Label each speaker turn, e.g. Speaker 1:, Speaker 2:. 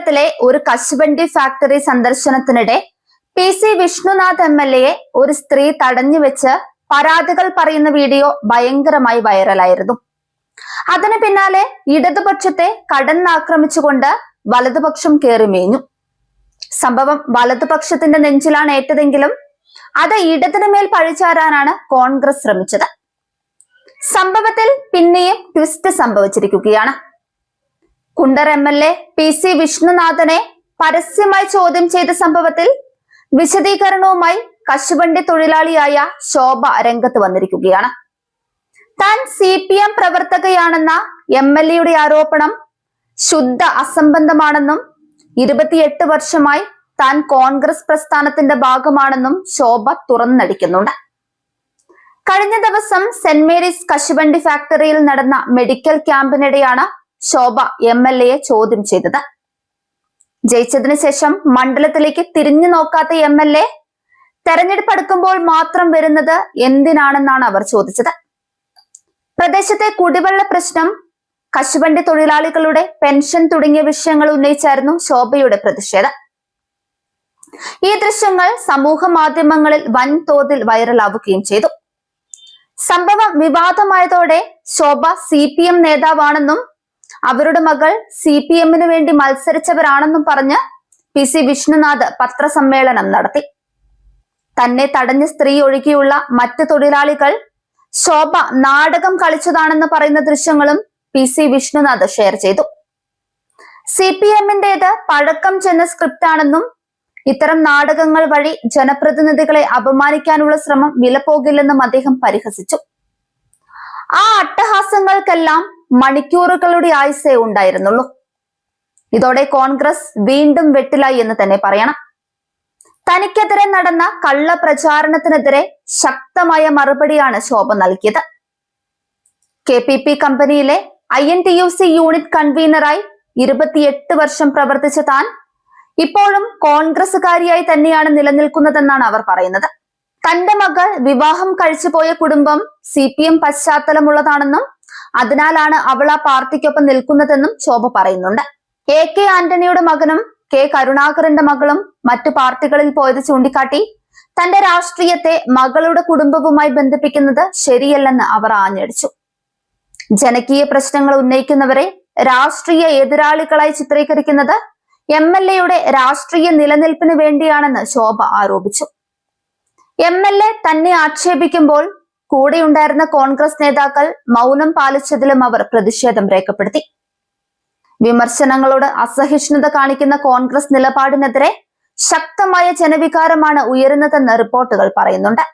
Speaker 1: മണ്ഡലത്തിലെ ഒരു കശുവണ്ടി ഫാക്ടറി സന്ദർശനത്തിനിടെ PC വിഷ്ണുനാഥ് MLA ഒരു സ്ത്രീ തടഞ്ഞു വെച്ച് പരാതികൾ പറയുന്ന വീഡിയോ ഭയങ്കരമായി വൈറലായിരുന്നു. അതിന് പിന്നാലെ ഇടതുപക്ഷത്തെ കടന്നാക്രമിച്ചുകൊണ്ട് വലതുപക്ഷം കയറിമേഞ്ഞു. സംഭവം വലതുപക്ഷത്തിന്റെ നെഞ്ചിലാണ് ഏറ്റതെങ്കിലും അത് ഇടതിനു മേൽ പഴിചാരാനാണ് കോൺഗ്രസ് ശ്രമിച്ചത്. സംഭവത്തിൽ പിന്നെയും ട്വിസ്റ്റ് സംഭവിച്ചിരിക്കുകയാണ്. കുണ്ടർ MLA PC വിഷ്ണുനാഥനെ പരസ്യമായി ചോദ്യം ചെയ്ത സംഭവത്തിൽ വിശദീകരണവുമായി കശുവണ്ടി തൊഴിലാളിയായ ശോഭ രംഗത്ത് വന്നിരിക്കുകയാണ്. താൻ CPM പ്രവർത്തകയാണെന്ന MLAയുടെ ആരോപണം ശുദ്ധ അസംബന്ധമാണെന്നും 28 വർഷമായി താൻ കോൺഗ്രസ് പ്രസ്ഥാനത്തിന്റെ ഭാഗമാണെന്നും ശോഭ തുറന്നടിക്കുന്നുണ്ട്. കഴിഞ്ഞ ദിവസം സെന്റ് മേരീസ് കശുവണ്ടി ഫാക്ടറിയിൽ നടന്ന മെഡിക്കൽ ക്യാമ്പിനിടെയാണ് ശോഭ MLAയെ ചോദ്യം ചെയ്തത്. ജയിച്ചതിനു ശേഷം മണ്ഡലത്തിലേക്ക് തിരിഞ്ഞു നോക്കാത്ത MLA തെരഞ്ഞെടുപ്പ് അടുക്കുമ്പോൾ മാത്രം വരുന്നത് എന്തിനാണെന്നാണ് അവർ ചോദിച്ചത്. പ്രദേശത്തെ കുടിവെള്ള പ്രശ്നം, കശുവണ്ടി തൊഴിലാളികളുടെ പെൻഷൻ തുടങ്ങിയ വിഷയങ്ങൾ ഉന്നയിച്ചായിരുന്നു ശോഭയുടെ പ്രതിഷേധം. ഈ ദൃശ്യങ്ങൾ സമൂഹ മാധ്യമങ്ങളിൽ വൻതോതിൽ വൈറലാവുകയും ചെയ്തു. സംഭവം വിവാദമായതോടെ ശോഭ CPM നേതാവാണെന്നും അവരുടെ മകൾ CPM-ന് വേണ്ടി മത്സരിച്ചവരാണെന്നും പറഞ്ഞ് PC വിഷ്ണുനാഥ് പത്രസമ്മേളനം നടത്തി. തന്നെ തടഞ്ഞ സ്ത്രീ ഒഴികെയുള്ള മറ്റ് തൊഴിലാളികൾ ശോഭ നാടകം കളിച്ചതാണെന്ന് പറയുന്ന ദൃശ്യങ്ങളും PC വിഷ്ണുനാഥ് ഷെയർ ചെയ്തു. CPM-ന്റേത് പഴക്കം ചെന്ന സ്ക്രിപ്റ്റാണെന്നും ഇത്തരം നാടകങ്ങൾ വഴി ജനപ്രതിനിധികളെ അപമാനിക്കാനുള്ള ശ്രമം വിലപ്പോകില്ലെന്നും അദ്ദേഹം പരിഹസിച്ചു. ആ അട്ടഹാസങ്ങൾക്കെല്ലാം മണിക്കൂറുകളുടെ ആയുസ്സേ ഉണ്ടായിരുന്നുള്ളൂ. ഇതോടെ കോൺഗ്രസ് വീണ്ടും വെട്ടിലായി എന്ന് തന്നെ പറയണം. തനിക്കെതിരെ നടന്ന കള്ള പ്രചാരണത്തിനെതിരെ ശക്തമായ മറുപടിയാണ് ശോഭ നൽകിയത്. KPP കമ്പനിയിലെ INTUC യൂണിറ്റ് കൺവീനറായി 28 വർഷം പ്രവർത്തിച്ച താൻ ഇപ്പോഴും കോൺഗ്രസുകാരിയായി തന്നെയാണ് നിലനിൽക്കുന്നതെന്നാണ് അവർ പറയുന്നത്. തന്റെ മകൾ വിവാഹം കഴിച്ചുപോയ കുടുംബം CPM പശ്ചാത്തലമുള്ളതാണെന്നും അതിനാലാണ് അവൾ ആ പാർട്ടിക്കൊപ്പം നിൽക്കുന്നതെന്നും ശോഭ പറയുന്നുണ്ട്. AK ആന്റണിയുടെ മകനും K കരുണാകരന്റെ മകളും മറ്റു പാർട്ടികളിൽ പോയത് ചൂണ്ടിക്കാട്ടി തന്റെ രാഷ്ട്രീയത്തെ മകളുടെ കുടുംബവുമായി ബന്ധിപ്പിക്കുന്നത് ശരിയല്ലെന്ന് അവർ ആഞ്ഞടിച്ചു. ജനകീയ പ്രശ്നങ്ങൾ ഉന്നയിക്കുന്നവരെ രാഷ്ട്രീയ എതിരാളികളായി ചിത്രീകരിക്കുന്നത് MLAയുടെ രാഷ്ട്രീയ നിലനിൽപ്പിന് വേണ്ടിയാണെന്ന് ശോഭ ആരോപിച്ചു. MLA തന്നെ ആക്ഷേപിക്കുമ്പോൾ കൂടെയുണ്ടായിരുന്ന കോൺഗ്രസ് നേതാക്കൾ മൗനം പാലിച്ചതിലും അവർ പ്രതിഷേധം രേഖപ്പെടുത്തി. വിമർശനങ്ങളോട് അസഹിഷ്ണുത കാണിക്കുന്ന കോൺഗ്രസ് നിലപാടിനെതിരെ ശക്തമായ ജനവികാരമാണ് ഉയരുന്നതെന്ന് റിപ്പോർട്ടുകൾ പറയുന്നുണ്ട്.